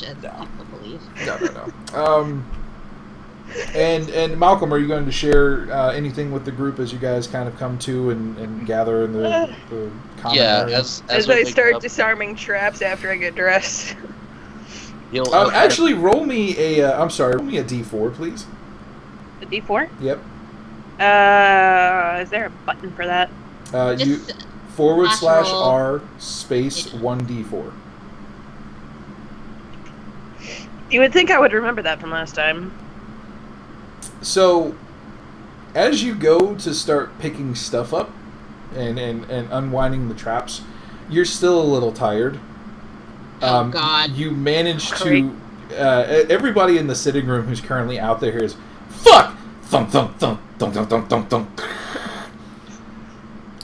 much as people believe. No. And Malcolm, are you going to share anything with the group as you guys kind of come to and gather in the common area? As I start disarming traps after I get dressed. Actually, roll me a. roll me a D4, please. A D4? Yep. Is there a button for that? You /R space 1D4. You would think I would remember that from last time. So, as you go to start picking stuff up and unwinding the traps, you're still a little tired. Oh, God. You manage to... everybody in the sitting room who's currently out there hears, "Fuck! Thump, thump, thump, thump, thump, thump, thump, thump."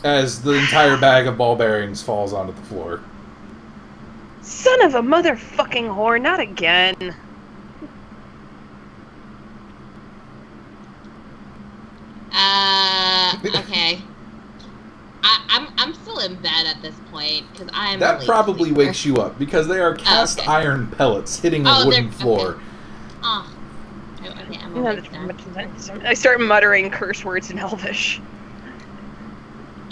As the entire bag of ball bearings falls onto the floor. Son of a motherfucking whore, not again. Okay. I'm still in bed at this point because I'm. That probably wakes you up because they are cast iron pellets hitting a wooden floor. Okay. Oh. Okay, I'm awake now. I start muttering curse words in Elvish.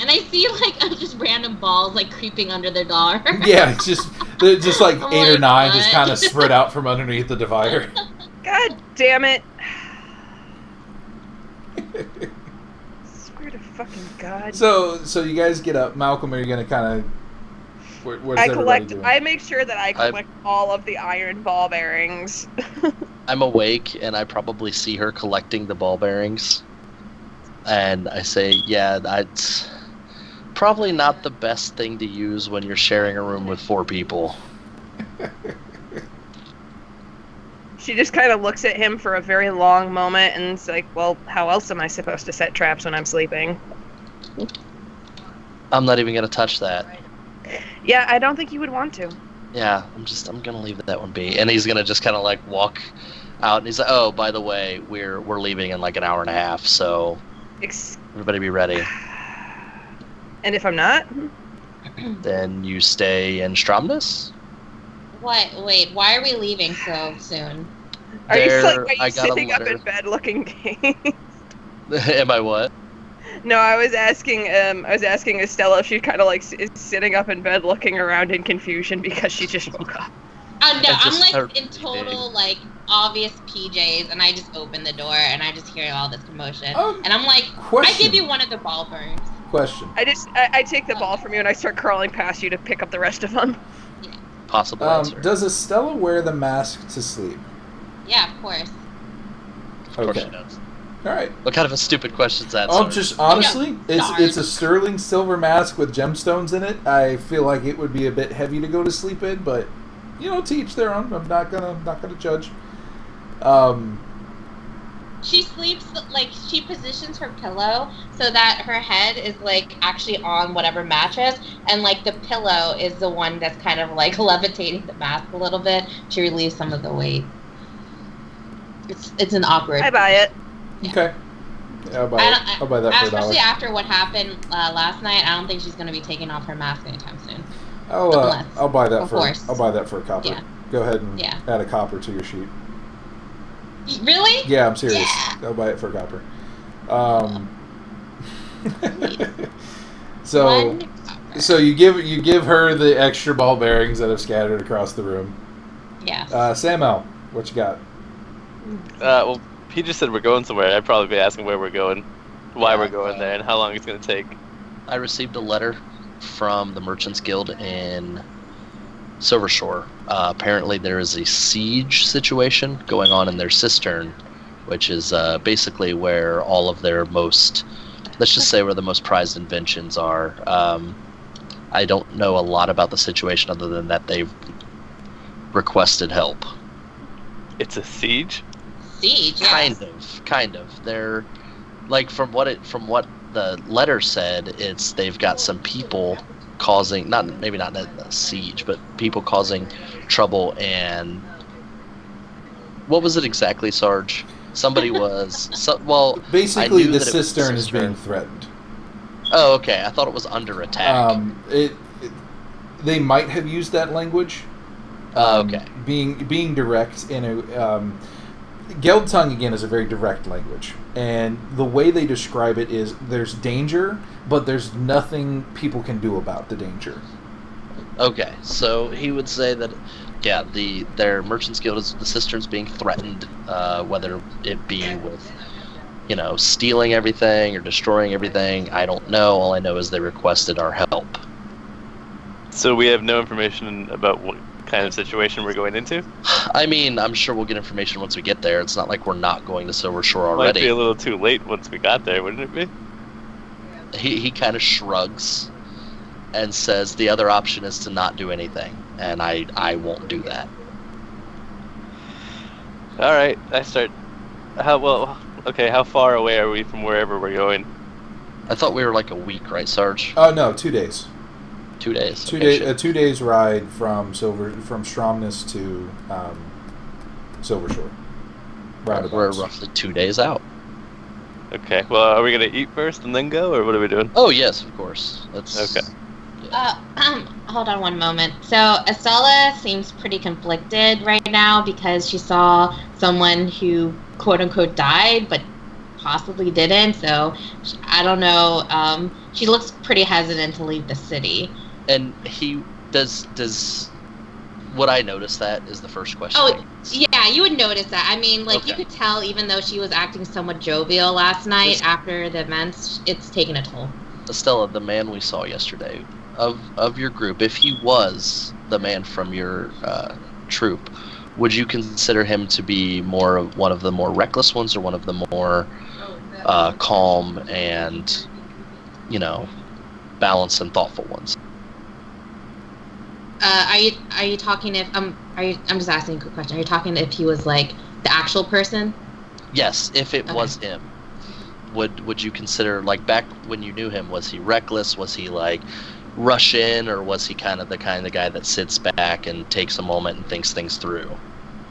And I see like just random balls like creeping under the door. Yeah, it's just like 8 or 9 just kind of spread out from underneath the divider. God damn it! Swear to fucking God. So you guys get up. Malcolm, are you gonna kind of? What's everybody doing? I make sure that I collect all of the iron ball bearings. I'm awake, and I probably see her collecting the ball bearings. And I say, yeah, that's probably not the best thing to use when you're sharing a room with 4 people. She just kind of looks at him for a very long moment and is like, well, how else am I supposed to set traps when I'm sleeping? I'm not even going to touch that. Yeah, I don't think you would want to. Yeah, I'm going to leave that one be. And he's going to just kind of like walk out, and he's like, oh, by the way, we're leaving in like an hour and a half, so everybody be ready. And if I'm not? Then you stay in Stromness? What? Wait, why are we leaving so soon? Are you sitting up in bed looking dazed? Am I what? No, I was asking Estella if she kind of like is sitting up in bed looking around in confusion because she just woke up. No, I'm like in total like obvious PJs, and I just open the door and I just hear all this commotion, and I'm like, I give you one of the ball burns. Question. I take the ball from you and I start crawling past you to pick up the rest of them. Yeah. Possible answer. Does Estella wear the mask to sleep? Yeah, of course. Of course she does. All right. What kind of a stupid question is that? Just honestly, it's a sterling silver mask with gemstones in it. I feel like it would be a bit heavy to go to sleep in, but to each their own. I'm not gonna judge. She sleeps like she positions her pillow so that her head is like actually on whatever mattress, and like the pillow is the one that's kind of like levitating the mask a little bit to relieve some of the weight. It's an awkward. I buy it. Yeah. Okay. Yeah, I'll buy that for $1. Especially after what happened last night, I don't think she's going to be taking off her mask anytime soon. I'll buy that for a copper. Yeah. Go ahead and add a copper to your sheet. Really? Yeah, I'm serious. Yeah. I'll buy it for a copper. So you give her the extra ball bearings that have scattered across the room. Yeah. Samael, what you got? Well, he just said we're going somewhere. I'd probably be asking where we're going, why we're going there, and how long it's going to take. I received a letter from the Merchants Guild in Silver Shore. Apparently there is a siege situation going on in their cistern, which is basically where all of their most, let's just say where the most prized inventions are. I don't know a lot about the situation other than that they've requested help. It's a siege? Siege, yes. Kind of. They're like from what the letter said, they've got some people causing maybe not a siege, but people causing trouble. And what was it exactly, Sarge? Somebody was basically the cistern is being threatened. Oh, okay. I thought it was under attack. They might have used that language. Okay. Being direct in a Geld tongue again is a very direct language, and the way they describe it is there's danger, but there's nothing people can do about the danger. Okay, so he would say that, yeah, their Merchants Guild is the cisterns being threatened, whether it be with, stealing everything or destroying everything. I don't know. All I know is they requested our help. So we have no information about what kind of situation we're going into? I mean, I'm sure we'll get information once we get there. It's not like we're not going to Silver Shore already. Might be a little too late once we got there, wouldn't it be? He kind of shrugs and says the other option is to not do anything, and I won't do that. All right, how far away are we from wherever we're going? I thought we were like a week, right, Sarge? Oh no, 2 days. 2 days. 2 days. A 2 days ride from Stromness to Silver Shore. We're roughly 2 days out. Okay. Well, are we gonna eat first and then go, or what are we doing? Oh yes, of course. That's okay. Yeah. Hold on one moment. So Estella seems pretty conflicted right now because she saw someone who quote unquote died, but possibly didn't. So I don't know. She looks pretty hesitant to leave the city. And he does. Would I notice that? Is the first question. Oh, yeah, you would notice that. I mean, like, Okay. You could tell, even though she was acting somewhat jovial last night after the events, it's taken a toll. Estella, the man we saw yesterday, of your group, if he was the man from your troop, would you consider him to be one of the more reckless ones, or one of the more calm and, balanced and thoughtful ones? Are you talking if I'm just asking a quick question. Are you talking if he was like the actual person? Yes, if it was him. Would you consider, like, back when you knew him, was he reckless? Was he like rush in, or was he kind of the guy that sits back and takes a moment and thinks things through?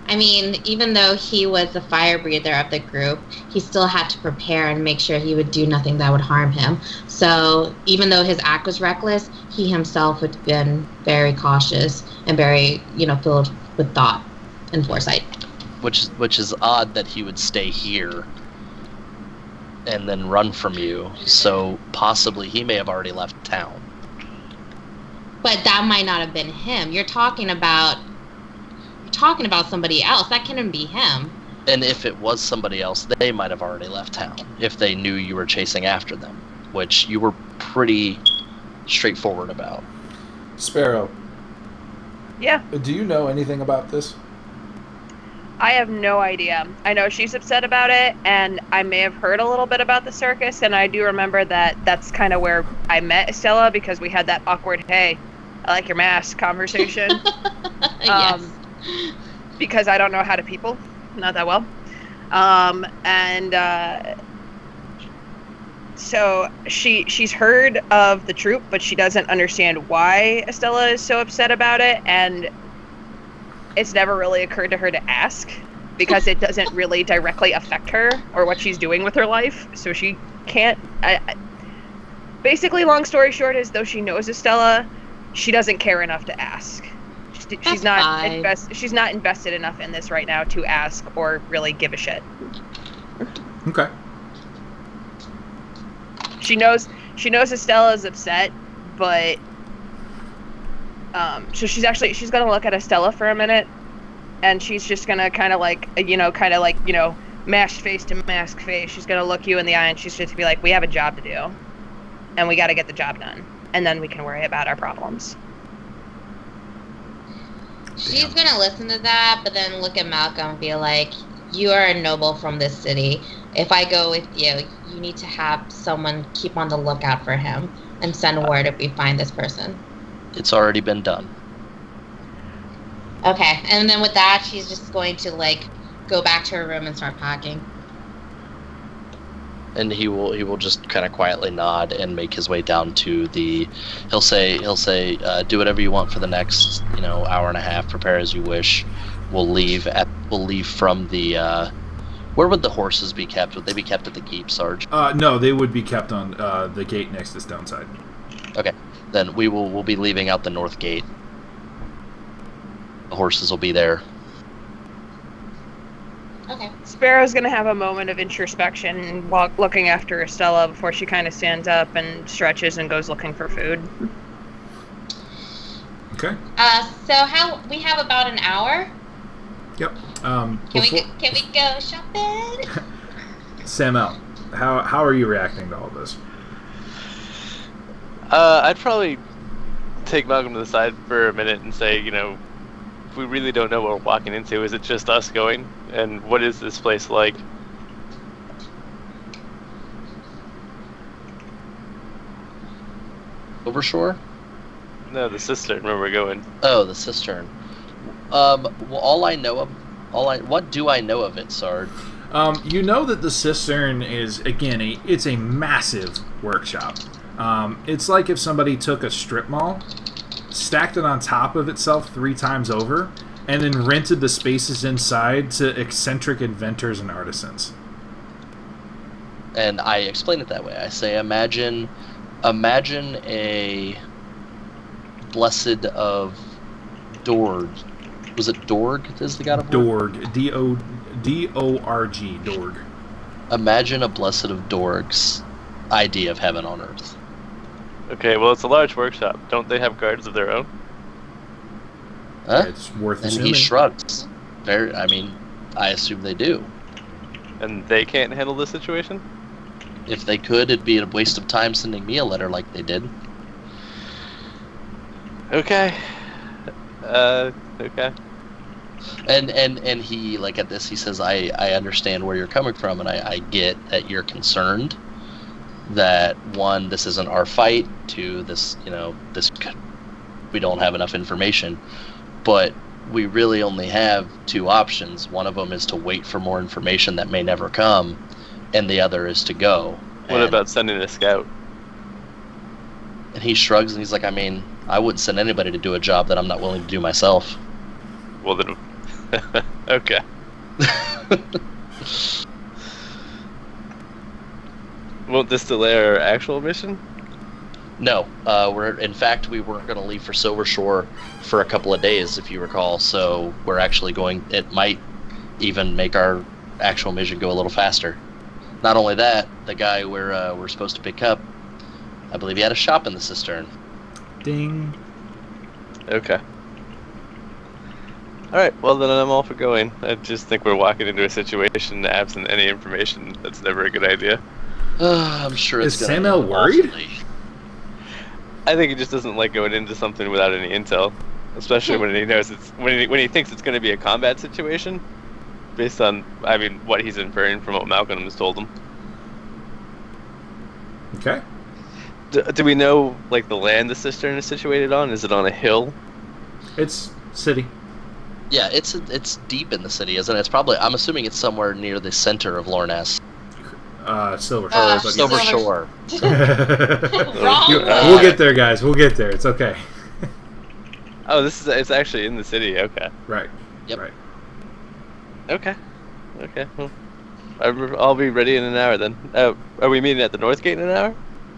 I mean, even though he was the fire breather of the group, he still had to prepare and make sure he would do nothing that would harm him. So even though his act was reckless, he himself would have been very cautious and very, filled with thought and foresight. Which is odd that he would stay here and then run from you. So possibly he may have already left town. But that might not have been him. You're talking about somebody else. That couldn't be him. And if it was somebody else, they might have already left town if they knew you were chasing after them, which you were pretty straightforward about. Sparrow. Yeah. Do you know anything about this? I have no idea. I know she's upset about it, and I may have heard a little bit about the circus, and I do remember that that's kind of where I met Estella, because we had that awkward, hey, I like your mask conversation. Yes. Because I don't know how to people, not that well. So she's heard of the troop, but she doesn't understand why Estella is so upset about it, and it's never really occurred to her to ask, because it doesn't really directly affect her or what she's doing with her life, so she can't... Basically, long story short, is though she knows Estella, she doesn't care enough to ask. She's not invested enough in this right now to ask or really give a shit. Okay. She knows Estella is upset, but so she's gonna look at Estella for a minute, and she's just gonna kind of like mashed face to mask face. She's gonna look you in the eye, and she's just gonna be like, "We have a job to do, and we got to get the job done, and then we can worry about our problems." She's gonna listen to that, but then look at Malcolm and be like, "You are a noble from this city. If I go with you, you need to have someone keep on the lookout for him and send word if we find this person." It's already been done. Okay, and then with that, she's just going to go back to her room and start packing. And he will just kind of quietly nod and make his way down to the. He'll say, do whatever you want for the next hour and a half. Prepare as you wish. We'll leave from the. Where would the horses be kept? Would they be kept at the keep, Sarge? No, they would be kept on the gate next to Stoneside. Okay, then we'll be leaving out the north gate. The horses will be there. Okay. Sparrow's gonna have a moment of introspection while looking after Estella before she kind of stands up and stretches and goes looking for food. Okay. So we have about an hour. Yep. Can we go shopping? Samael, how are you reacting to all this? I'd probably take Malcolm to the side for a minute and say, we really don't know what we're walking into. Is it just us going? And what is this place like? Overshore? No, the cistern where we're going. Oh, the cistern. Well, what do I know of it, Sarge? You know that the cistern is, again, it's a massive workshop. It's like if somebody took a strip mall, stacked it on top of itself 3 times over, and then rented the spaces inside to eccentric inventors and artisans. And I explain it that way. I say, imagine a blessed of Dorg. Was it Dorg? Is the god of war? Dorg. D-O-R-G. Dorg. Imagine a blessed of Dorg's idea of heaven on earth. Okay, well, it's a large workshop. Don't they have guards of their own? Huh? It's worth And assuming. he shrugs. I assume they do. And they can't handle the situation? If they could, it'd be a waste of time sending me a letter like they did. Okay. Okay. And he, like, at this, he says, I understand where you're coming from, and I get that you're concerned that, 1, this isn't our fight, 2, we don't have enough information, but we really only have 2 options. One of them is to wait for more information that may never come, and the other is to go. What about sending a scout? And he shrugs and he's like, I wouldn't send anybody to do a job that I'm not willing to do myself. Well, then... okay. Won't this delay our actual mission? No. In fact, we weren't going to leave for Silver Shore for a couple of days, if you recall, so we're actually going... It might even make our actual mission go a little faster. Not only that, the guy we're supposed to pick up, I believe he had a shop in the cistern. Ding. Okay. Alright, well then I'm all for going. I just think we're walking into a situation absent any information. That's never a good idea. I'm sure it's Is going to Samael worried? awfully. I think he just doesn't like going into something without any intel. Especially when he knows when he thinks it's going to be a combat situation. Based on, what he's inferring from what Malcolm has told him. Okay. Do we know, the land the cistern is situated on? Is it on a hill? It's city. Yeah, it's deep in the city, isn't it? It's probably, I'm assuming it's somewhere near the center of Lorness. Silver Shore. Uh, but Silver yes. Shore. Wrong We'll get there, guys. We'll get there. It's okay. Oh, it's actually in the city. Okay. Right. Yep. Right. Okay. Well, I'll be ready in an hour then. Are we meeting at the North Gate in an hour?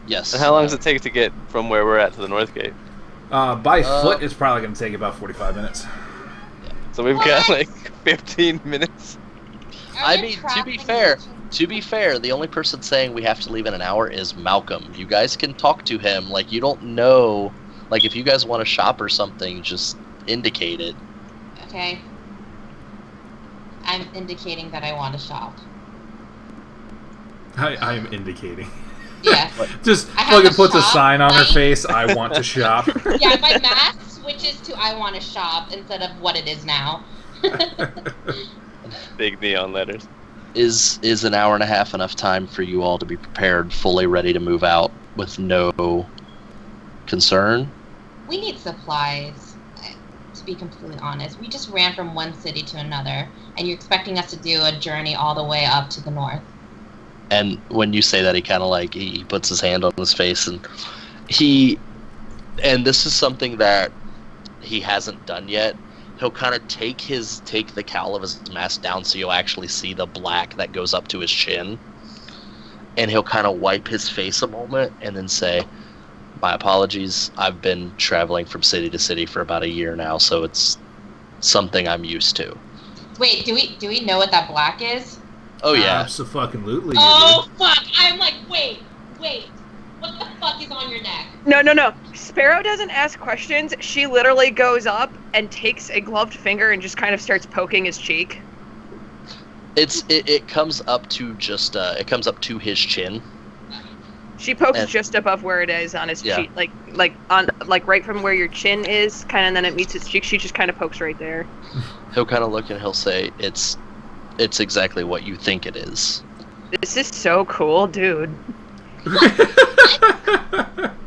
Yes. And how long does it take to get from where we're at to the North Gate? By foot, it's probably going to take about 45 minutes. So we've got 15 minutes. To be fair, the only person saying we have to leave in an hour is Malcolm. You guys can talk to him. You don't know. If you guys want to shop or something, just indicate it. Okay. I'm indicating that I want to shop. I am indicating. Yes. Just I have fucking a puts a shop, sign on her right? face. I want to shop. Yeah, my mask switches to I want to shop instead of what it is now. Big neon letters. Is an hour and a half enough time for you all to be prepared, fully ready to move out with no concern? We need supplies, to be completely honest. We just ran from one city to another, and you're expecting us to do a journey all the way up to the north. And when you say that, he kind of he puts his hand on his face, and this is something that he hasn't done yet. He'll kind of take the cowl of his mask down so you'll actually see the black that goes up to his chin. And he'll kind of wipe his face a moment and then say, "My apologies. I've been traveling from city to city for about a year now, so it's something I'm used to. Wait, do we know what that black is? Oh yeah. Absolutely. Oh fuck! I'm like, wait. What the fuck is on your neck? No. Sparrow doesn't ask questions. She literally goes up and takes a gloved finger and just kind of starts poking his cheek. It comes up to just it comes up to his chin. She pokes just above where it is on his cheek, like right from where your chin is, kind of, and then it meets his cheek. She just kind of pokes right there. He'll kind of look and he'll say, "It's exactly what you think it is." This is so cool, dude.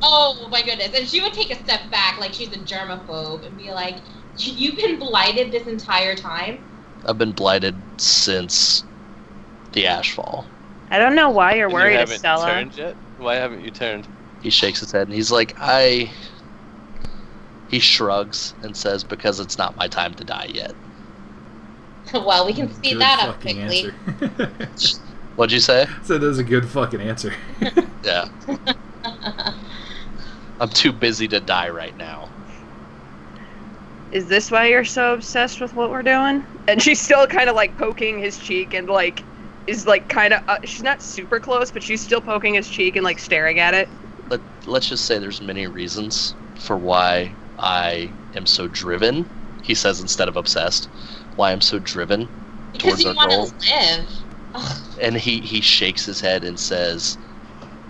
Oh my goodness! And she would take a step back, like she's a germaphobe, and be like, "You've been blighted this entire time." I've been blighted since the Ashfall. I don't know why you're worried, Estella. You haven't turned yet? Why haven't you turned? He shakes his head and he's like, He shrugs and says, "Because it's not my time to die yet." Well, we can speed that up quickly. What'd you say? So that was a good fucking answer. Yeah. I'm too busy to die right now. Is this why you're so obsessed with what we're doing? And she's still kind of like poking his cheek and like is like kind of she's not super close, but she's still poking his cheek and like staring at it. Let's just say there's many reasons for why I am so driven, he says instead of obsessed, why I'm so driven because towards you our goal. Want to live. And he shakes his head and says,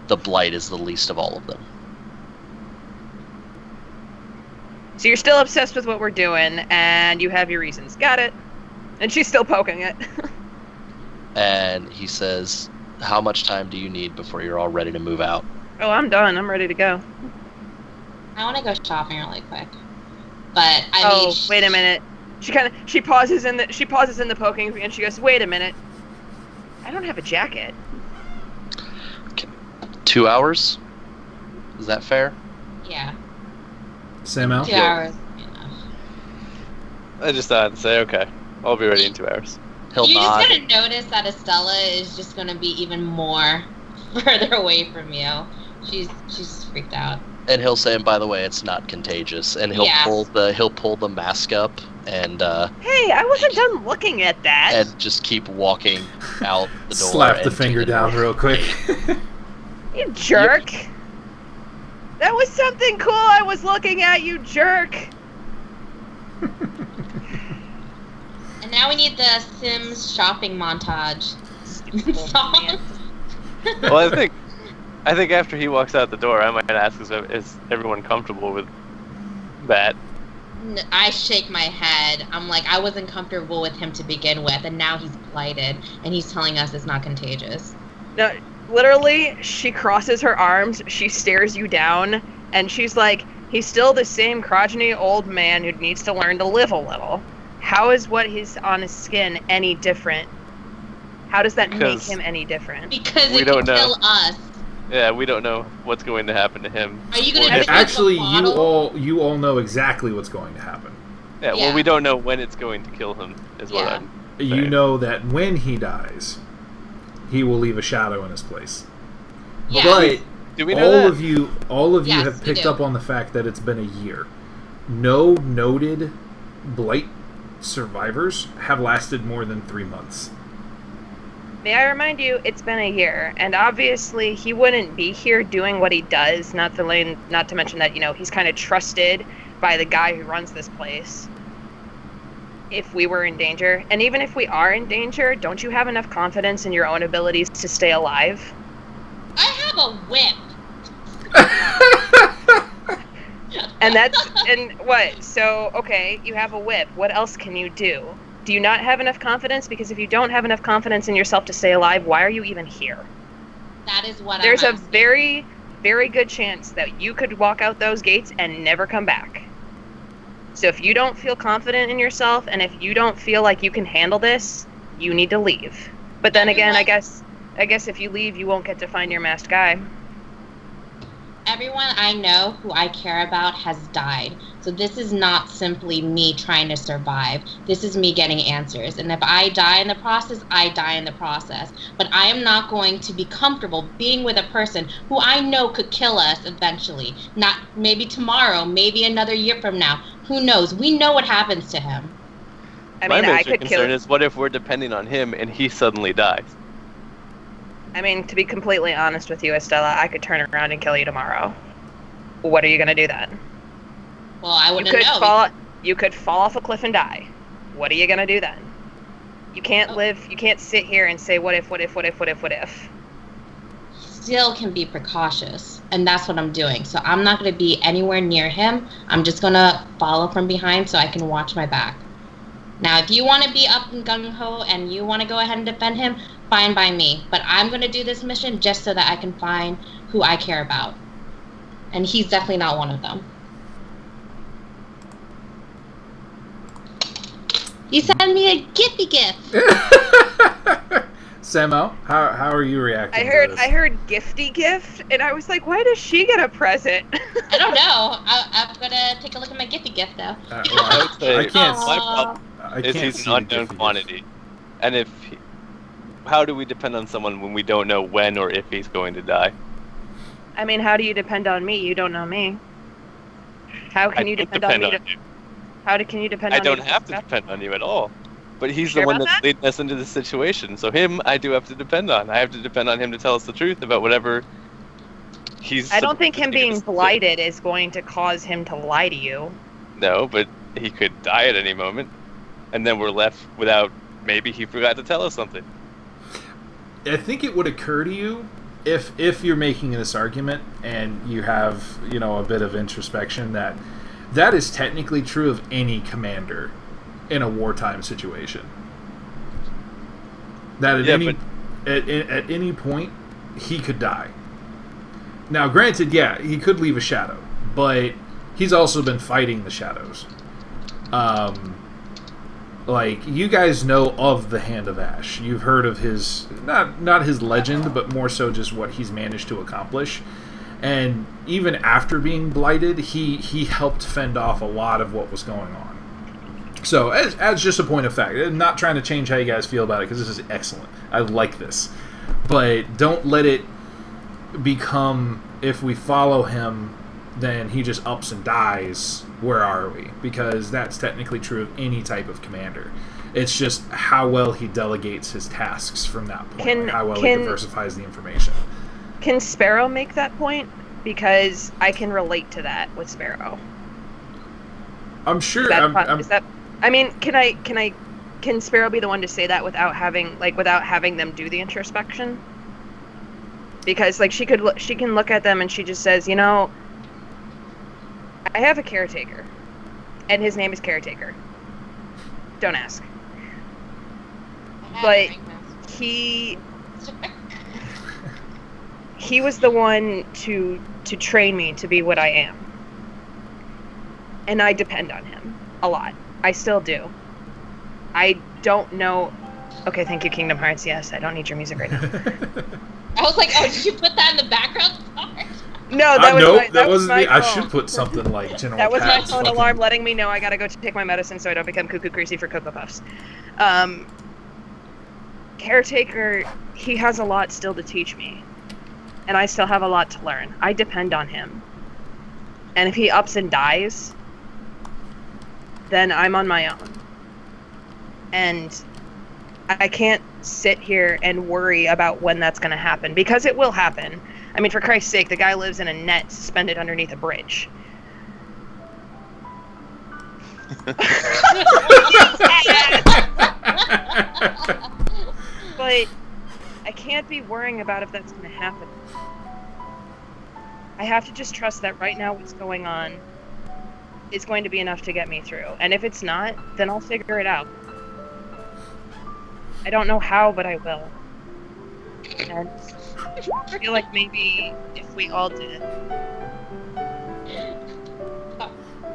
"The blight is the least of all of them." So you're still obsessed with what we're doing, and you have your reasons. Got it. And she's still poking it. And he says, "How much time do you need before you're all ready to move out?" Oh, I'm done. I'm ready to go. I want to go shopping really quick, but I mean. Oh, wait a minute. She pauses in the poking, and she goes, "Wait a minute. I don't have a jacket." Okay. 2 hours? Is that fair? Yeah. Samael? 2 hours. Enough. I just thought I'd say, okay, I'll be ready in 2 hours. He'll You're nod. just gonna notice that Estella is just gonna be even more further away from you. She's just freaked out. And he'll say, "And by the way, it's not contagious." And he'll pull the mask up and Hey, I wasn't done looking at that. and just keep walking out the door. Slap the and finger to the down door. real quick. You jerk. That was something cool I was looking at, you jerk. And now we need the Sims shopping montage song. Well, I think after he walks out the door, I might ask, is everyone comfortable with that? I shake my head. I'm like, I wasn't comfortable with him to begin with, and now he's blighted, and he's telling us it's not contagious. No, literally, she crosses her arms, she stares you down, and she's like, he's still the same crotchety old man who needs to learn to live a little. How is what is on his skin any different? How does that make him any different? Because We it don't can know. kill us. Yeah, we don't know what's going to happen to him. Are you gonna Or drink him. Actually, the bottle? you all know exactly what's going to happen. Yeah, well, Yeah. we don't know when it's going to kill him, is what Yeah. I'm You saying. know that when he dies, he will leave a shadow in his place. Yeah. But Do we know all that? of you Yes, have we picked do. up on the fact that it's been a year. No noted blight survivors have lasted more than 3 months. May I remind you, it's been a year, and obviously he wouldn't be here doing what he does, not to mention that, he's kind of trusted by the guy who runs this place. If we were in danger, and even if we are in danger, don't you have enough confidence in your own abilities to stay alive? I have a whip. And what? So, okay, you have a whip. What else can you do? Do you not have enough confidence? Because if you don't have enough confidence in yourself to stay alive, why are you even here? That is what There's I'm a very, very good chance that you could walk out those gates and never come back. So if you don't feel confident in yourself, and if you don't feel like you can handle this, you need to leave. But then again, I guess if you leave, you won't get to find your masked guy. Everyone I know who I care about has died. So this is not simply me trying to survive. This is me getting answers. And if I die in the process, I die in the process. But I am not going to be comfortable being with a person who I know could kill us eventually. Not maybe tomorrow, maybe another year from now. Who knows? We know what happens to him. I My mean, I major could concern kill. is what if we're depending on him and he suddenly dies? I mean, to be completely honest with you, Estella, I could turn around and kill you tomorrow. What are you gonna do then? Well, I You wouldn't could know. fall. You could fall off a cliff and die. What are you gonna do then? You can't live. You can't sit here and say what if, what if, what if, what if, what if. Still can be precautious, and that's what I'm doing. So I'm not going to be anywhere near him. I'm just going to follow from behind so I can watch my back. Now, if you want to be up and gung-ho and you want to go ahead and defend him, fine by me. But I'm going to do this mission just so that I can find who I care about. And he's definitely not one of them. You sent me a gifty gift. Samael, how are you reacting? to this? I heard gifty gift, and I was like, why does she get a present? I don't know. I'm going to take a look at my gifty gift, though. I would say I can't. my problem I is can't he's see an the unknown gift. quantity. And how do we depend on someone when we don't know when or if he's going to die? I mean, how do you depend on me? You don't know me. How can you don't depend on me? you. Can you depend I on me? don't have to depend on you at all. But he's Sure the one about that's that? leading us into this situation. So him, I do have to depend on. I have to depend on him to tell us the truth about whatever he's. I don't think him supposed to give being us. blighted is going to cause him to lie to you. No, but he could die at any moment, and then we're left without. Maybe he forgot to tell us something. I think it would occur to you if you're making this argument and you have a bit of introspection that is technically true of any commander in a wartime situation. That at any point he could die. Now, granted, yeah, he could leave a shadow, but he's also been fighting the shadows. Like, you guys know of the Hand of Ash. You've heard of his not his legend, but more so just what he's managed to accomplish. And even after being blighted, he helped fend off a lot of what was going on. So, as just a point of fact, I'm not trying to change how you guys feel about it, because this is excellent. I like this. But don't let it become, if we follow him, then he just ups and dies. Where are we? Because that's technically true of any type of commander. It's just how well he delegates his tasks from that point, how well he diversifies the information. Can Sparrow make that point? Because I can relate to that with Sparrow. I'm sure. Can Sparrow be the one to say that without having them do the introspection? Because she can look at them and she just says, I have a caretaker, and his name is Caretaker. Don't ask. But he was the one to train me to be what I am. And I depend on him a lot. I still do. I don't know. Okay, thank you, Kingdom Hearts. Yes, I don't need your music right now. I was like, oh, did you put that in the background? No, that was my phone. I should put something like General That was my Pat's phone fucking- alarm letting me know I gotta go take my medicine so I don't become cuckoo crazy for Cocoa Puffs. Caretaker, he has a lot still to teach me. And I still have a lot to learn. I depend on him. And if he ups and dies, then I'm on my own. And I can't sit here and worry about when that's going to happen, because it will happen. I mean, for Christ's sake, the guy lives in a net suspended underneath a bridge. But I can't be worrying about if that's going to happen. I have to just trust that right now what's going on is going to be enough to get me through. And if it's not, then I'll figure it out. I don't know how, but I will. And I feel like maybe if we all did,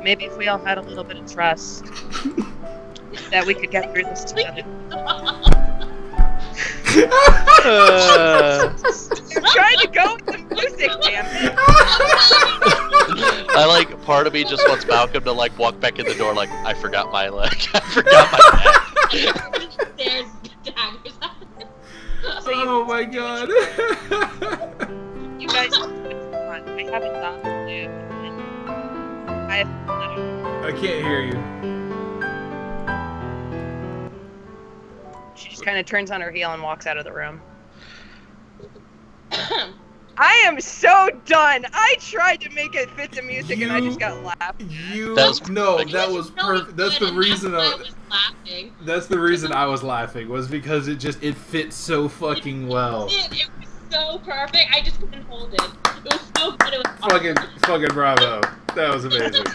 maybe if we all had a little bit of trust, that we could get through this together. I'm trying to go with the music, damn it. Part of me just wants Malcolm to walk back in the door I forgot my leg. I forgot my neck. There's daggers. So oh my god. You guys have fun. I haven't thought of it. I I can't hear you. She just kind of turns on her heel and walks out of the room. I am so done. I tried to make it fit the music and I just got laughed. That was perfect. That's the reason I was laughing. That's the reason I was laughing, was because it fit so fucking well. It was so perfect. I just couldn't hold it. It was so good. It was fucking bravo. That was amazing.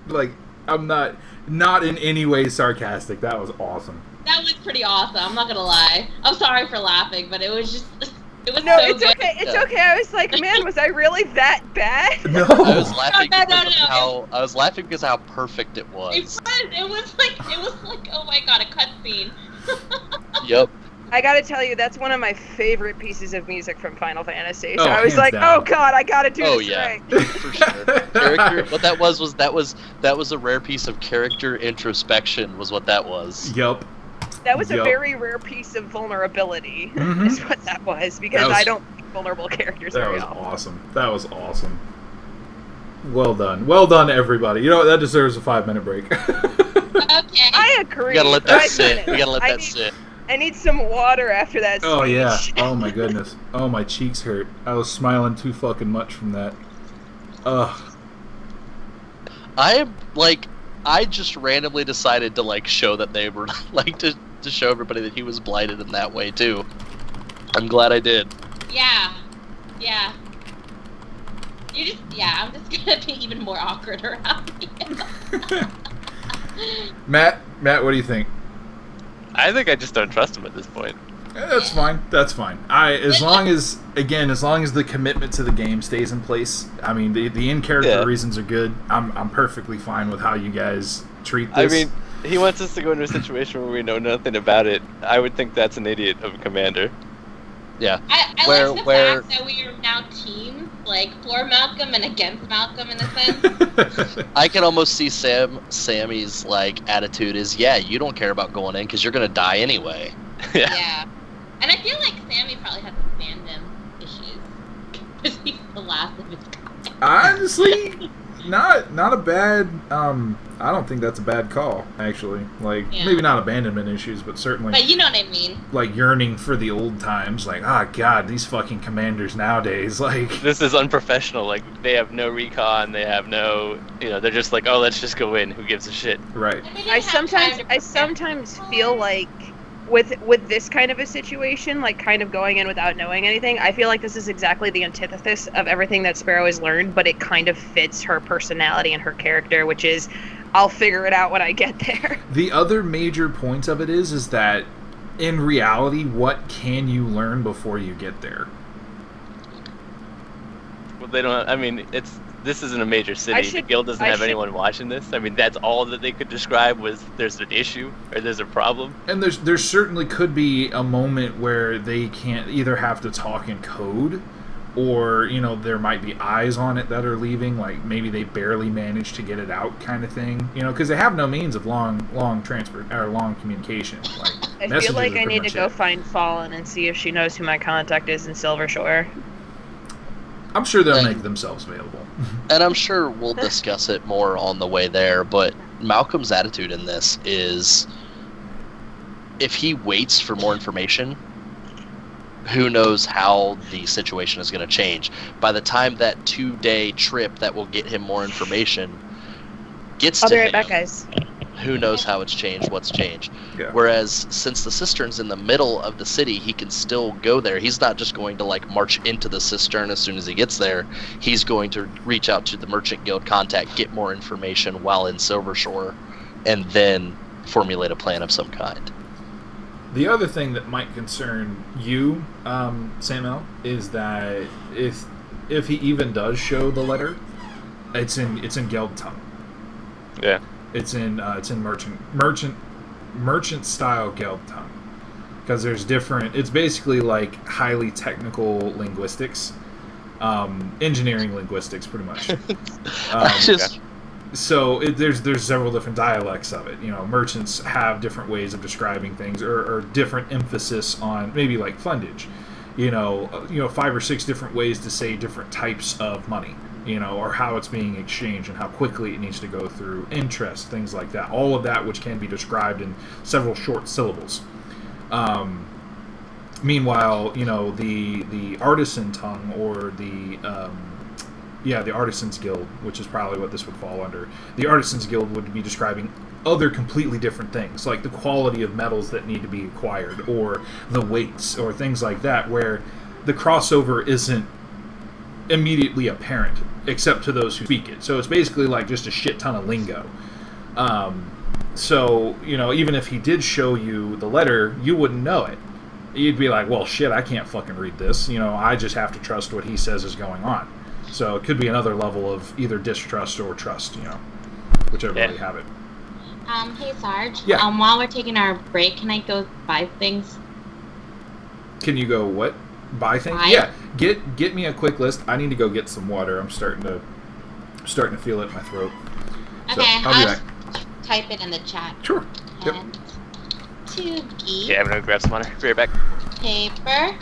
Like, I'm not in any way sarcastic. That was awesome. That was pretty awesome. I'm not gonna lie. I'm sorry for laughing, but it was just. It was no, so it's good. okay. It's okay. I was like, man, was I really that bad? No. I was laughing No. I was laughing because how perfect it was. It was like, oh my god, a cutscene. Yep. I gotta tell you, that's one of my favorite pieces of music from Final Fantasy. So Oh, I was hands like, down. oh god, I gotta do this yeah. right. For sure. Character. What that was a rare piece of character introspection. Was what that was. Yup. That was a Yup. very rare piece of vulnerability, Mhm. is what that was, because That was- I don't like vulnerable characters That very was often. awesome. That was awesome. Well done. Well done, everybody. You know what? That deserves a 5-minute break. Okay. I agree. We gotta let that 5 sit. minutes. We gotta let that sit. I need some water after that Oh, speech. yeah. Oh, my goodness. Oh, my cheeks hurt. I was smiling too fucking much from that. Ugh. I just randomly decided to like show that they were like to show everybody that he was blighted in that way too. I'm glad I did. Yeah. Yeah. I'm just gonna be even more awkward around you. Matt, what do you think? I think I just don't trust him at this point. That's fine. That's fine. As long as the commitment to the game stays in place. I mean, the in-character reasons are good. I'm perfectly fine with how you guys treat this. I mean, he wants us to go into a situation where we know nothing about it. I would think that's an idiot of a commander. Yeah. I like the fact that we are now teams, like for Malcolm and against Malcolm in a sense. I can almost see Sammy's like attitude is, yeah, you don't care about going in because you're gonna die anyway. Yeah. And I feel like Sammy probably has some fandom issues because he's the last of his kind. Honestly, not a bad. I don't think that's a bad call. Actually, maybe not abandonment issues, but certainly. But you know what I mean. Like yearning for the old times. Like, God, these fucking commanders nowadays. Like, this is unprofessional. Like, they have no recon. They have no. They're just like, oh, let's just go in. Who gives a shit? Right. I sometimes feel like. With this kind of a situation, like kind of going in without knowing anything, I feel like this is exactly the antithesis of everything that Sparrow has learned, but it kind of fits her personality and her character, which is, I'll figure it out when I get there. The other major point of it is that, in reality, what can you learn before you get there? Well, they don't. I mean, this isn't a major city. The guild doesn't have anyone watching this. I mean, that's all that they could describe was there's an issue or there's a problem. And there certainly could be a moment where they can't either have to talk in code, or there might be eyes on it that are leaving. Like maybe they barely manage to get it out, kind of thing. Because they have no means of long transport or long communication. Like I feel like I need to go find Fallen and see if she knows who my contact is in Silvershore. I'm sure they'll make themselves available. And I'm sure we'll discuss it more on the way there, but Malcolm's attitude in this is if he waits for more information, who knows how the situation is going to change. By the time that 2-day trip that will get him more information gets I'll to be right him, back, guys. who knows how it's changed, what's changed. Yeah. Whereas since the cistern's in the middle of the city, he can still go there. He's not just going to march into the cistern as soon as he gets there. He's going to reach out to the Merchant Guild contact, get more information while in Silvershore, and then formulate a plan of some kind. The other thing that might concern you, Samael, is that if he even does show the letter, it's in Guild tongue. Yeah. It's in merchant style Guild tongue, because there's different. It's basically like highly technical linguistics, engineering linguistics, pretty much. So there's several different dialects of it. Merchants have different ways of describing things, or different emphasis on maybe like fundage. 5 or 6 different ways to say different types of money. or how it's being exchanged and how quickly it needs to go through interest, things like that. All of that which can be described in several short syllables. Meanwhile, the artisan tongue, or the Artisans Guild, which is probably what this would fall under. The Artisans Guild would be describing other completely different things, like the quality of metals that need to be acquired, or the weights, or things like that, where the crossover isn't immediately apparent, except to those who speak it. So it's basically like just a shit ton of lingo. So, even if he did show you the letter, you wouldn't know it. You'd be like, well, shit, I can't fucking read this. I just have to trust what he says is going on. So it could be another level of either distrust or trust, whichever way you have it. Hey, Sarge. Yeah. While we're taking our break, can I go buy things? Can you go what? Buy things? Buy? Yeah. Get me a quick list. I need to go get some water. I'm starting to feel it in my throat. So, Okay, I'll be back. Type it in the chat. Sure. Yep. And to geek, Yeah, I'm gonna grab some water. Be right back. paper,